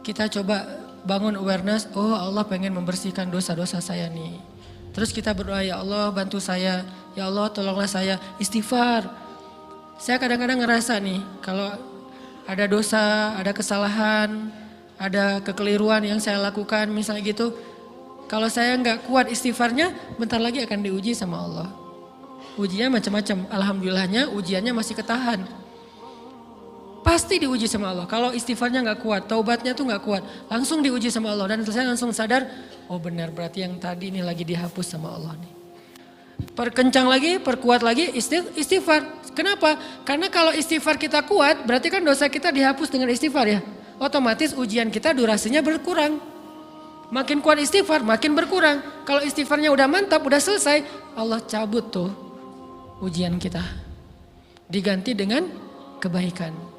kita coba bangun awareness, oh Allah pengen membersihkan dosa-dosa saya nih. Terus kita berdoa, ya Allah bantu saya, ya Allah tolonglah saya, istighfar. Saya kadang-kadang ngerasa nih kalau ada dosa, ada kesalahan, ada kekeliruan yang saya lakukan misalnya gitu. Kalau saya nggak kuat istighfarnya, bentar lagi akan diuji sama Allah. Ujiannya macam-macam, alhamdulillahnya ujiannya masih ketahan. Pasti diuji sama Allah. Kalau istighfarnya nggak kuat, taubatnya tuh nggak kuat, langsung diuji sama Allah. Dan saya langsung sadar, oh benar berarti yang tadi ini lagi dihapus sama Allah nih. Perkencang lagi, perkuat lagi istighfar. Kenapa? Karena kalau istighfar kita kuat, berarti kan dosa kita dihapus dengan istighfar ya. Otomatis ujian kita durasinya berkurang. Makin kuat istighfar, makin berkurang. Kalau istighfarnya udah mantap, udah selesai, Allah cabut tuh ujian kita. Diganti dengan kebaikan.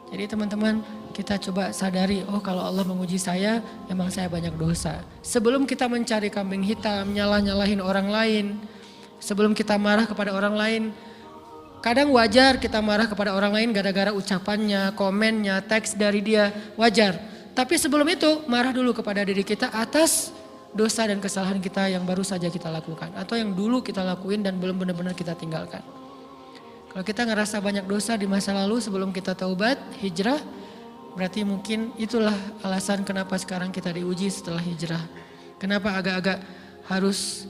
Jadi teman-teman, kita coba sadari, oh kalau Allah menguji saya, emang saya banyak dosa. Sebelum kita mencari kambing hitam, nyalah-nyalahin orang lain, sebelum kita marah kepada orang lain, kadang wajar kita marah kepada orang lain gara-gara ucapannya, komennya, teks dari dia, wajar. Tapi sebelum itu, marah dulu kepada diri kita atas dosa dan kesalahan kita yang baru saja kita lakukan. Atau yang dulu kita lakuin dan belum benar-benar kita tinggalkan. Kalau kita ngerasa banyak dosa di masa lalu sebelum kita taubat, hijrah, berarti mungkin itulah alasan kenapa sekarang kita diuji setelah hijrah. Kenapa agak-agak harus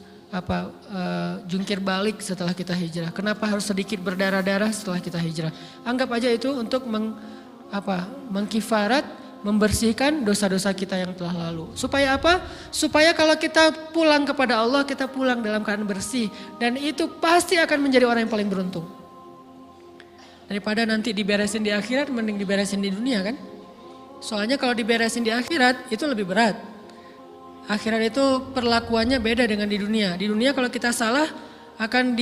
jungkir balik setelah kita hijrah. Kenapa harus sedikit berdarah-darah setelah kita hijrah. Anggap aja itu untuk mengkifarat, membersihkan dosa-dosa kita yang telah lalu. Supaya apa? Supaya kalau kita pulang kepada Allah, kita pulang dalam keadaan bersih. Dan itu pasti akan menjadi orang yang paling beruntung. Daripada nanti diberesin di akhirat, mending diberesin di dunia kan. Soalnya kalau diberesin di akhirat itu lebih berat. Akhirat itu perlakuannya beda dengan di dunia. Di dunia kalau kita salah akan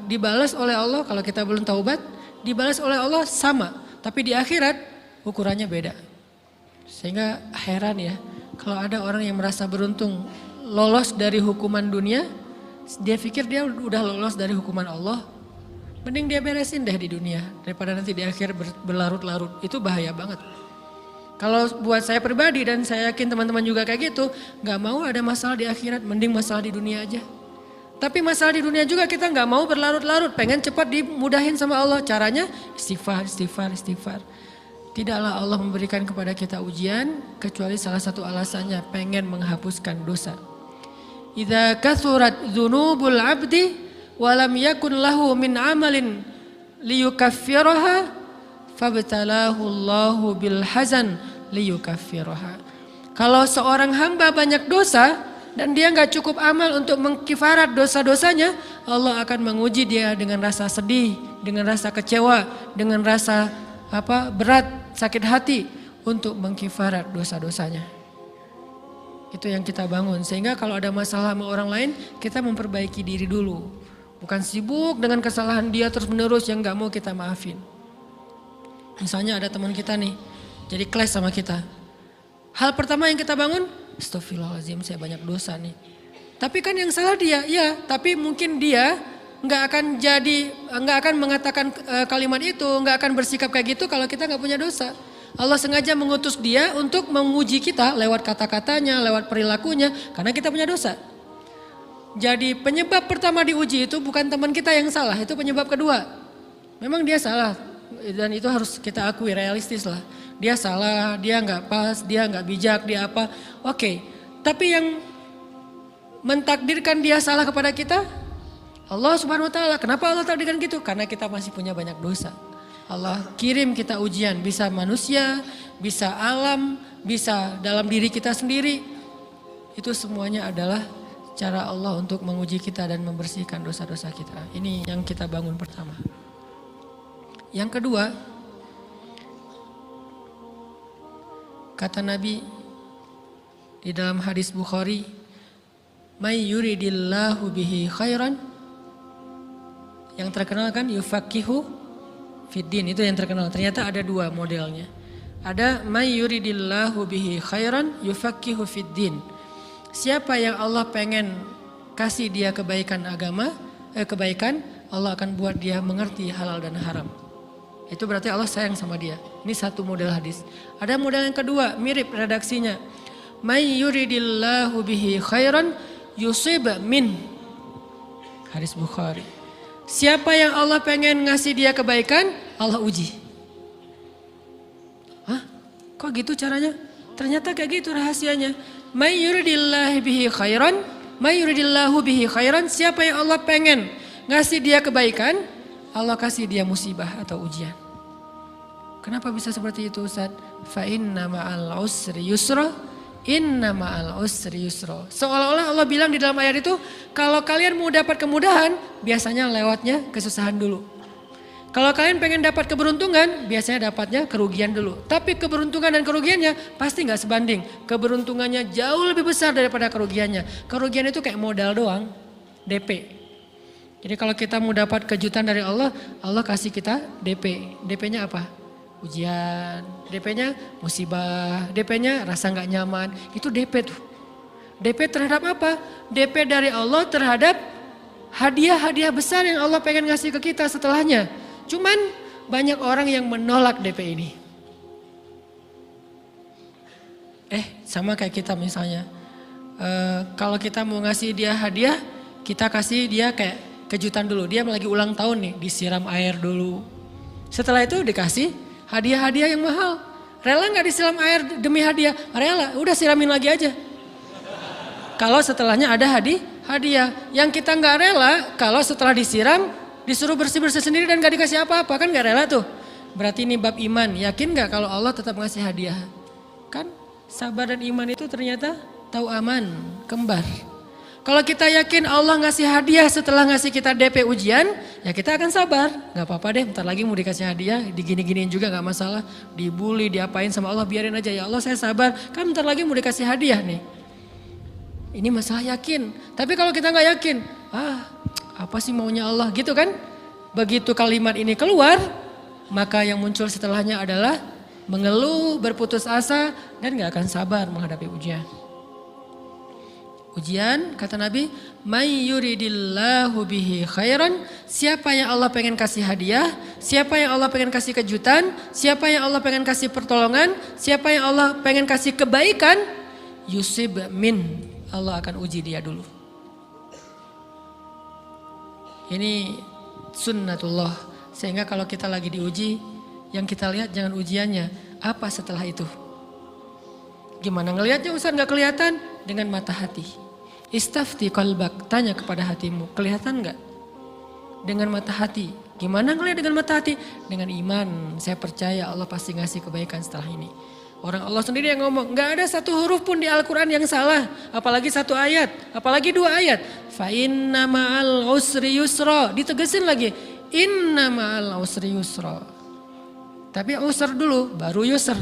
dibalas oleh Allah. Kalau kita belum taubat, dibalas oleh Allah sama. Tapi di akhirat ukurannya beda. Sehingga heran ya, kalau ada orang yang merasa beruntung lolos dari hukuman dunia, dia pikir dia udah lolos dari hukuman Allah. Mending dia beresin deh di dunia daripada nanti di akhir berlarut-larut. Itu bahaya banget. Kalau buat saya pribadi dan saya yakin teman-teman juga kayak gitu, gak mau ada masalah di akhirat, mending masalah di dunia aja. Tapi masalah di dunia juga kita gak mau berlarut-larut, pengen cepat dimudahin sama Allah. Caranya istighfar. Tidaklah Allah memberikan kepada kita ujian kecuali salah satu alasannya pengen menghapuskan dosa. Idza kathurat dzunubul 'abdi walam yakun lahu min amalin liyukaffiraha fabtalahu Allahu bil hazan liyukaffiraha. Kalau seorang hamba banyak dosa dan dia nggak cukup amal untuk mengkifarat dosa-dosanya, Allah akan menguji dia dengan rasa sedih, dengan rasa kecewa, dengan rasa berat, sakit hati untuk mengkifarat dosa-dosanya. Itu yang kita bangun, sehingga kalau ada masalah sama orang lain, kita memperbaiki diri dulu. Bukan sibuk dengan kesalahan dia terus menerus yang gak mau kita maafin. Misalnya ada teman kita nih, jadi clash sama kita. Hal pertama yang kita bangun, astagfirullahaladzim saya banyak dosa nih. Tapi kan yang salah dia, ya tapi mungkin dia gak akan mengatakan kalimat itu, gak akan bersikap kayak gitu kalau kita gak punya dosa. Allah sengaja mengutus dia untuk menguji kita lewat kata-katanya, lewat perilakunya, karena kita punya dosa. Jadi penyebab pertama diuji itu bukan teman kita yang salah, itu penyebab kedua. Memang dia salah dan itu harus kita akui, realistis lah. Dia salah, dia nggak pas, dia nggak bijak, dia apa. Oke, tapi yang mentakdirkan dia salah kepada kita, Allah Subhanahu Wa Taala. Kenapa Allah takdirkan gitu? Karena kita masih punya banyak dosa. Allah kirim kita ujian, bisa manusia, bisa alam, bisa dalam diri kita sendiri. Itu semuanya adalah cara Allah untuk menguji kita dan membersihkan dosa-dosa kita. Ini yang kita bangun pertama. Yang kedua, kata Nabi di dalam hadis Bukhari, "May yuridillahu bihi khairan." Yang terkenal kan yufaqihu fiddin, itu yang terkenal. Ternyata ada dua modelnya. Ada may yuridillahu bihi khairan yufaqihu fiddin. Siapa yang Allah pengen kasih dia kebaikan agama, kebaikan, Allah akan buat dia mengerti halal dan haram. itu berarti Allah sayang sama dia. Ini satu model hadis. Ada model yang kedua, mirip redaksinya. May yuridillahu bihi khairan yusib min. Hadis Bukhari. Siapa yang Allah pengen ngasih dia kebaikan, Allah uji. Hah? Kok gitu caranya? Ternyata kayak gitu rahasianya. May yuridillahu bihi khairan, may yuridillahu bihi khairan. Siapa yang Allah pengen ngasih dia kebaikan, Allah kasih dia musibah atau ujian. Kenapa bisa seperti itu Ustaz? Fa inna ma'al usri yusra, inna ma'al usri yusra. Seolah-olah Allah bilang di dalam ayat itu, kalau kalian mau dapat kemudahan, biasanya lewatnya kesusahan dulu. Kalau kalian pengen dapat keberuntungan, biasanya dapatnya kerugian dulu. Tapi keberuntungan dan kerugiannya pasti gak sebanding. Keberuntungannya jauh lebih besar daripada kerugiannya. Kerugian itu kayak modal doang, DP. Jadi kalau kita mau dapat kejutan dari Allah, Allah kasih kita DP. DP-nya apa? Ujian. DP-nya musibah. DP-nya rasa gak nyaman. Itu DP tuh. DP terhadap apa? DP dari Allah terhadap hadiah-hadiah besar yang Allah pengen ngasih ke kita setelahnya. Cuman banyak orang yang menolak DP ini. Sama kayak kita misalnya. Kalau kita mau ngasih dia hadiah, kita kasih dia kayak kejutan dulu. Dia lagi ulang tahun nih, disiram air dulu. Setelah itu dikasih hadiah-hadiah yang mahal. Rela gak disiram air demi hadiah? Rela, udah siramin lagi aja. Kalau setelahnya ada hadiah. Yang kita gak rela, kalau setelah disiram, disuruh bersih-bersih sendiri dan gak dikasih apa-apa. Kan gak rela tuh. Berarti ini bab iman. Yakin gak kalau Allah tetap ngasih hadiah? Kan sabar dan iman itu ternyata tahu aman, kembar. Kalau kita yakin Allah ngasih hadiah setelah ngasih kita DP ujian, ya kita akan sabar. Gak apa-apa deh, bentar lagi mau dikasih hadiah, digini-giniin juga gak masalah. Dibully, diapain sama Allah, biarin aja. Ya Allah saya sabar, kan bentar lagi mau dikasih hadiah nih. Ini masalah yakin. Tapi kalau kita gak yakin, apa sih maunya Allah gitu kan. Begitu kalimat ini keluar, maka yang muncul setelahnya adalah mengeluh, berputus asa, dan gak akan sabar menghadapi ujian. Ujian, kata Nabi, may yuridillahu bihi khairan, siapa yang Allah pengen kasih hadiah, siapa yang Allah pengen kasih kejutan, siapa yang Allah pengen kasih pertolongan, siapa yang Allah pengen kasih kebaikan, yusib min, Allah akan uji dia dulu. Ini sunnatullah, sehingga kalau kita lagi diuji, yang kita lihat jangan ujiannya, apa setelah itu. Gimana ngelihatnya Ustaz gak kelihatan? Dengan mata hati. Istafti qalbak, tanya kepada hatimu, kelihatan gak? Dengan mata hati. Gimana ngelihat dengan mata hati? Dengan iman, saya percaya Allah pasti ngasih kebaikan setelah ini. Orang Allah sendiri yang ngomong, gak ada satu huruf pun di Al-Quran yang salah. Apalagi satu ayat, apalagi dua ayat. Fa inna ma'al usri yusra, ditegesin lagi. Inna ma'al usri yusra. Tapi usr dulu, baru yusr.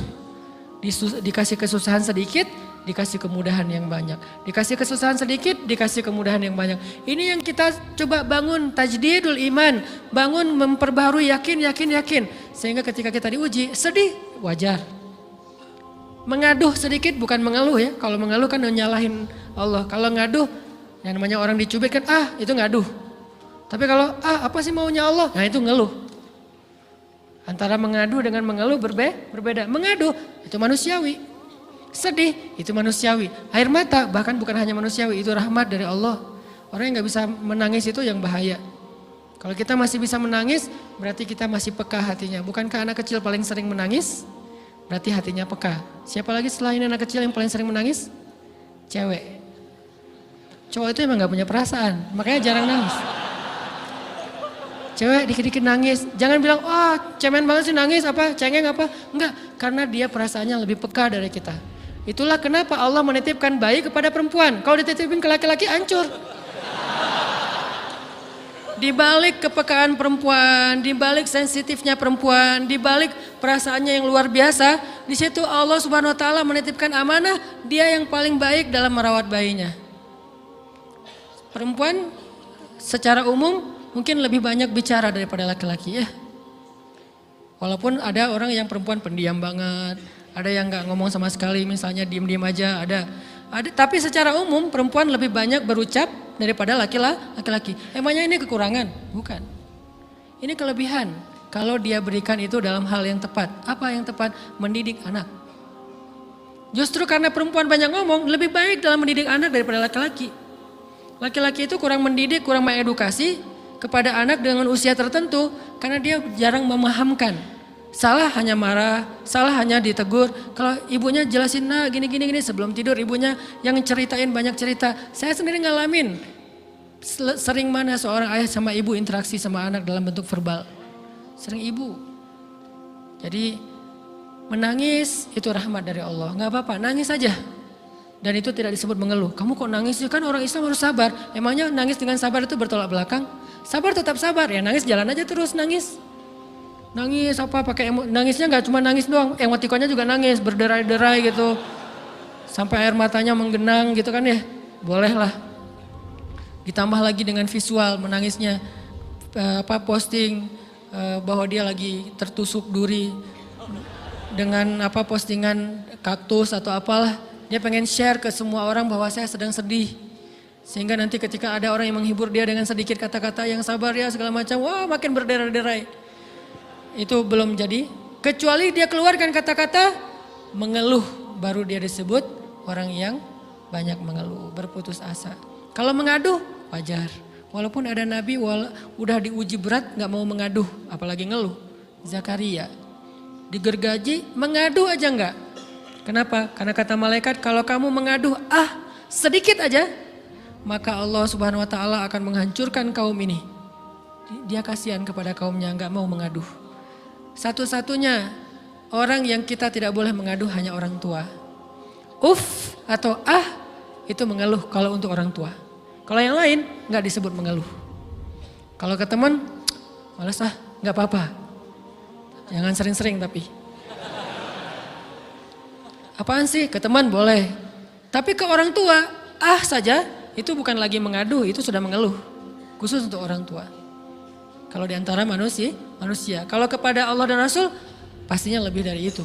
Dikasih kesusahan sedikit, dikasih kemudahan yang banyak. Dikasih kesusahan sedikit, dikasih kemudahan yang banyak. Ini yang kita coba bangun tajdidul iman. Bangun memperbaharui yakin. Sehingga ketika kita diuji, sedih, wajar. Mengaduh sedikit bukan mengeluh ya. Kalau mengeluh kan nyalahin Allah. Kalau ngaduh, yang namanya orang dicubit kan, itu ngaduh. Tapi kalau, apa sih maunya Allah? Nah itu ngeluh. Antara mengadu dengan mengeluh berbeda. Mengadu itu manusiawi. Sedih itu manusiawi. Air mata bahkan bukan hanya manusiawi, itu rahmat dari Allah. Orang yang gak bisa menangis itu yang bahaya. Kalau kita masih bisa menangis, berarti kita masih peka hatinya. Bukankah anak kecil paling sering menangis? Berarti hatinya peka. Siapa lagi selain anak kecil yang paling sering menangis? Cewek. Cowok itu emang gak punya perasaan, makanya jarang nangis. Cewek dikit-dikit nangis, jangan bilang, cemen banget sih nangis apa, cengeng apa. Enggak, karena dia perasaannya lebih peka dari kita. Itulah kenapa Allah menitipkan bayi kepada perempuan. Kalau dititipin ke laki-laki hancur. Di balik kepekaan perempuan, di balik sensitifnya perempuan, di balik perasaannya yang luar biasa, di situ Allah Subhanahu wa taala menitipkan amanah, dia yang paling baik dalam merawat bayinya. Perempuan secara umum mungkin lebih banyak bicara daripada laki-laki ya. Walaupun ada orang yang perempuan pendiam banget, ada yang nggak ngomong sama sekali, misalnya diem-diem aja, ada. Tapi secara umum perempuan lebih banyak berucap daripada laki-laki. Emangnya ini kekurangan? Bukan. Ini kelebihan. kalau dia berikan itu dalam hal yang tepat. Apa yang tepat? Mendidik anak. Justru karena perempuan banyak ngomong, lebih baik dalam mendidik anak daripada laki-laki. Laki-laki itu kurang mendidik, kurang mengedukasi kepada anak dengan usia tertentu karena dia jarang memahamkan. Salah hanya marah, salah hanya ditegur. Kalau ibunya jelasin, nah gini sebelum tidur ibunya yang ceritain banyak cerita. Saya sendiri ngalamin sering mana seorang ayah sama ibu interaksi sama anak dalam bentuk verbal. Sering ibu. Jadi menangis itu rahmat dari Allah. Gak apa-apa, nangis saja. Dan itu tidak disebut mengeluh. Kamu kok nangis? Kan orang Islam harus sabar. Emangnya nangis dengan sabar itu bertolak belakang? Sabar tetap sabar, ya nangis jalan aja terus nangis. Nangis apa pakai nangisnya nggak cuma nangis doang, emotikonnya juga nangis, berderai-derai gitu. Sampai air matanya menggenang gitu kan ya. Boleh lah. Ditambah lagi dengan visual menangisnya posting bahwa dia lagi tertusuk duri dengan postingan kaktus atau apalah. Dia pengen share ke semua orang bahwa saya sedang sedih. Sehingga nanti ketika ada orang yang menghibur dia dengan sedikit kata-kata yang sabar ya segala macam, wah makin berderai-derai. Itu belum jadi, kecuali dia keluarkan kata-kata mengeluh, baru dia disebut orang yang banyak mengeluh, berputus asa. Kalau mengaduh wajar, walaupun ada nabi udah diuji berat gak mau mengaduh, apalagi ngeluh. Zakaria digergaji mengadu aja enggak. Kenapa? Karena kata malaikat kalau kamu mengaduh sedikit aja, maka Allah Subhanahu wa taala akan menghancurkan kaum ini. Dia kasihan kepada kaumnya, enggak mau mengaduh. Satu-satunya orang yang kita tidak boleh mengaduh hanya orang tua. Atau itu mengeluh kalau untuk orang tua. Kalau yang lain enggak disebut mengeluh. Kalau ke teman, malas enggak apa-apa. Jangan sering-sering tapi. Apaan sih? Ke teman boleh. Tapi ke orang tua, saja itu bukan lagi mengadu, itu sudah mengeluh. Khusus untuk orang tua. Kalau di antara manusia. Kalau kepada Allah dan Rasul, pastinya lebih dari itu.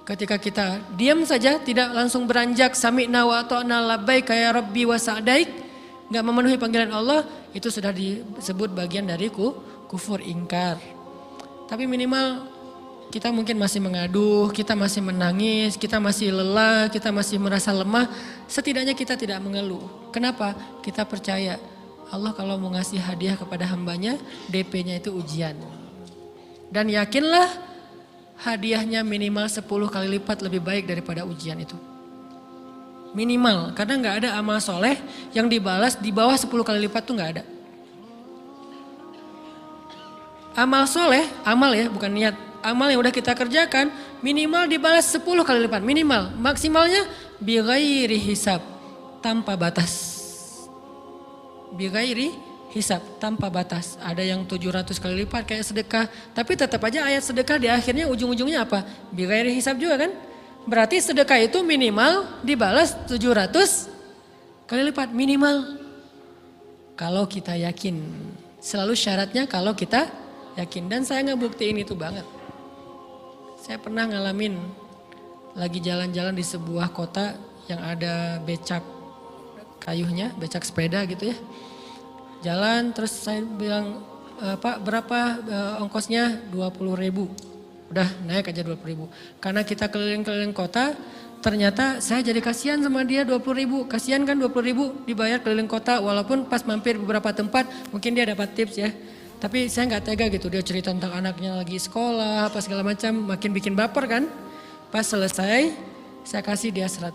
Ketika kita diam saja, tidak langsung beranjak sami'na wa ata'na labbaik ya rabbi wa sa'daik, enggak memenuhi panggilan Allah, itu sudah disebut bagian dari kufur ingkar. Tapi minimal kita mungkin masih mengaduh, kita masih menangis, kita masih lelah, kita masih merasa lemah. Setidaknya kita tidak mengeluh. Kenapa? Kita percaya Allah kalau mau ngasih hadiah kepada hambanya, DP-nya itu ujian. Dan yakinlah hadiahnya minimal 10 kali lipat lebih baik daripada ujian itu. Minimal, karena gak ada amal soleh yang dibalas di bawah 10 kali lipat tuh gak ada. Amal soleh, amal ya bukan niat. Amal yang udah kita kerjakan minimal dibalas 10 kali lipat. Minimal, maksimalnya bighairi hisab, tanpa batas. Bighairi hisab, tanpa batas. Ada yang 700 kali lipat kayak sedekah. Tapi tetap aja ayat sedekah di akhirnya ujung-ujungnya apa? Bighairi hisab juga kan? Berarti sedekah itu minimal dibalas 700 kali lipat. Minimal. Kalau kita yakin. Selalu syaratnya kalau kita yakin. Dan saya ngebuktiin itu banget. Saya pernah ngalamin lagi jalan-jalan di sebuah kota yang ada becak kayuhnya, becak sepeda gitu ya. Jalan terus saya bilang, Pak berapa ongkosnya? 20.000. Udah naik aja 20.000. Karena kita keliling-keliling kota, ternyata saya jadi kasihan sama dia 20.000. Kasihan kan 20.000 dibayar keliling kota, walaupun pas mampir beberapa tempat mungkin dia dapat tips ya. Tapi saya nggak tega gitu, dia cerita tentang anaknya lagi sekolah, apa segala macam, makin bikin baper kan. Pas selesai, saya kasih dia 100.000.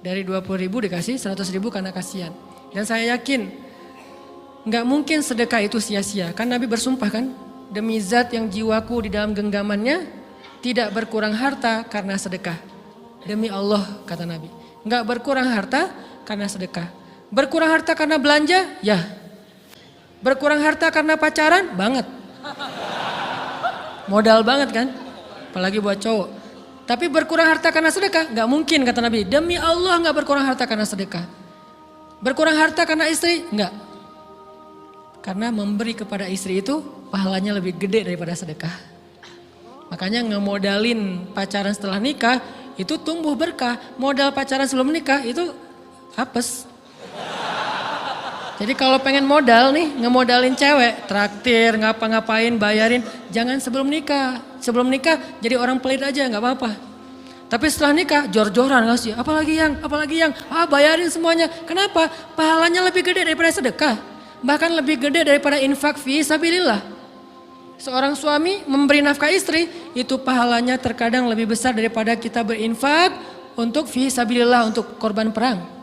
Dari 20.000 dikasih 100.000 karena kasihan. Dan saya yakin, nggak mungkin sedekah itu sia-sia. Kan Nabi bersumpah kan, demi zat yang jiwaku di dalam genggamannya, tidak berkurang harta karena sedekah. Demi Allah kata Nabi, nggak berkurang harta karena sedekah. Berkurang harta karena belanja? Ya. Berkurang harta karena pacaran? Banget. Modal banget kan? Apalagi buat cowok. Tapi berkurang harta karena sedekah? Gak mungkin kata Nabi. Demi Allah gak berkurang harta karena sedekah. Berkurang harta karena istri? Enggak. Karena memberi kepada istri itu pahalanya lebih gede daripada sedekah. Makanya ngemodalin pacaran setelah nikah itu tumbuh berkah. Modal pacaran sebelum nikah itu apes. Jadi kalau pengen modal nih, ngemodalin cewek, traktir, ngapa-ngapain, bayarin, jangan sebelum nikah. Sebelum nikah jadi orang pelit aja, nggak apa-apa. Tapi setelah nikah, jor-joran ngasih, apalagi yang, bayarin semuanya. Kenapa? Pahalanya lebih gede daripada sedekah. Bahkan lebih gede daripada infak fi sabilillah. Seorang suami memberi nafkah istri, itu pahalanya terkadang lebih besar daripada kita berinfak untuk fi sabilillah, untuk korban perang.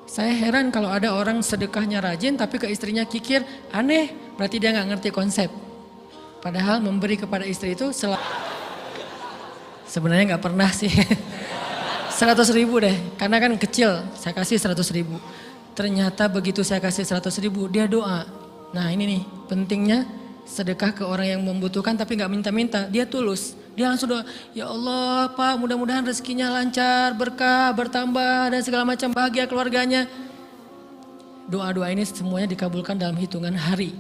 Saya heran kalau ada orang sedekahnya rajin tapi ke istrinya kikir, aneh, berarti dia nggak ngerti konsep. Padahal memberi kepada istri itu sebenarnya nggak pernah sih. 100.000 deh, karena kan kecil, saya kasih 100.000. Ternyata begitu saya kasih 100.000, dia doa. Nah ini nih pentingnya sedekah ke orang yang membutuhkan tapi nggak minta-minta, dia tulus. Dia langsung doa, ya Allah Pak mudah-mudahan rezekinya lancar, berkah, bertambah dan segala macam, bahagia keluarganya. Doa-doa ini semuanya dikabulkan dalam hitungan hari.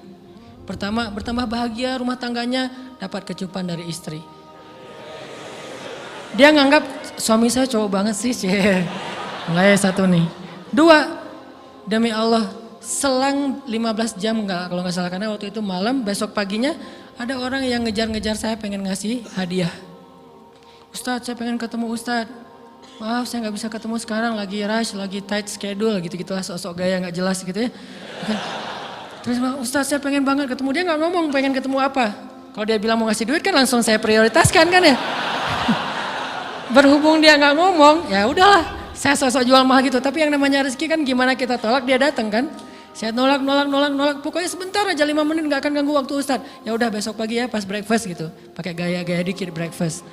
Pertama bertambah bahagia rumah tangganya, dapat kecupan dari istri. Dia nganggap suami saya cowok banget sih. Mulai satu nih. Dua, demi Allah selang 15 jam kalau nggak salah, karena waktu itu malam, besok paginya ada orang yang ngejar-ngejar saya pengen ngasih hadiah. Ustadz saya pengen ketemu Ustadz. Maaf saya nggak bisa ketemu sekarang, lagi rush, lagi tight schedule gitu-gitulah, sok-sok gaya nggak jelas gitu ya. Terus Ustadz saya pengen banget ketemu, dia nggak ngomong pengen ketemu apa. Kalau dia bilang mau ngasih duit kan langsung saya prioritaskan kan ya. Berhubung dia nggak ngomong, ya udahlah, saya sosok jual mahal gitu. Tapi yang namanya rezeki kan gimana kita tolak, dia datang kan. Saya nolak, pokoknya sebentar aja 5 menit nggak akan ganggu waktu Ustadz. Ya udah besok pagi ya pas breakfast gitu, pakai gaya-gaya dikit breakfast.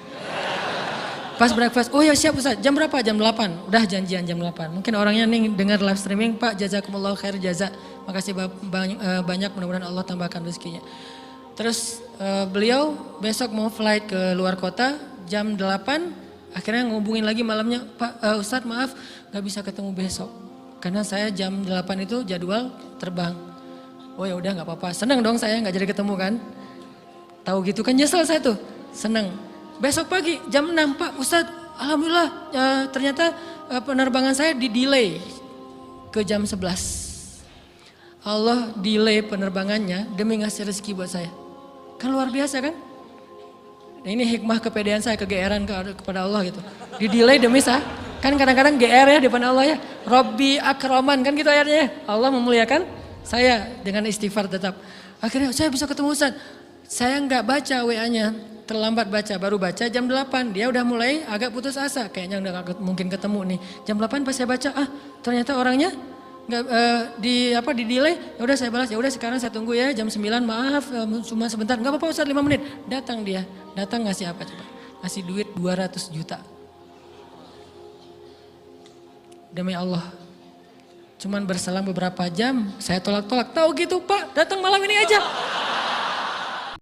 Pas breakfast, oh ya siap Ustadz, jam berapa? Jam 8, udah janjian jam 8. Mungkin orangnya nih dengar live streaming, Pak jazakumullah khair jaza. Makasih banyak, mudah-mudahan Allah tambahkan rezekinya. Terus beliau besok mau flight ke luar kota jam 8, akhirnya ngubungin lagi malamnya, Pak Ustadz maaf gak bisa ketemu besok. Karena saya jam 8 itu jadwal terbang. Oh ya udah nggak apa-apa. Senang dong saya nggak jadi ketemu kan. Tahu gitu kan nyesel saya tuh. Senang. Besok pagi jam 6 Pak Ustadz, alhamdulillah ternyata penerbangan saya di-delay ke jam 11. Allah delay penerbangannya demi ngasih rezeki buat saya. Kan luar biasa kan? Nah, ini hikmah kepedean saya, kegeeran kepada Allah gitu. Di-delay demi saya. Kan kadang-kadang GR ya di depan Allah ya. Robbi akroman kan gitu ayatnya. Allah memuliakan saya dengan istighfar tetap. Akhirnya saya bisa ketemu Ustaz. Saya nggak baca WA-nya, terlambat baca, baru baca jam 8. Dia udah mulai agak putus asa, kayaknya udah gak mungkin ketemu nih. Jam 8 pas saya baca, ternyata orangnya nggak di delay. Ya udah saya balas, ya udah sekarang saya tunggu ya jam 9. Maaf cuma sebentar. Nggak apa-apa Ustaz 5 menit. Datang dia, datang ngasih apa coba? Ngasih duit 200 juta. Demi Allah, cuman berselang beberapa jam saya tolak-tolak. Tahu gitu Pak, datang malam ini aja.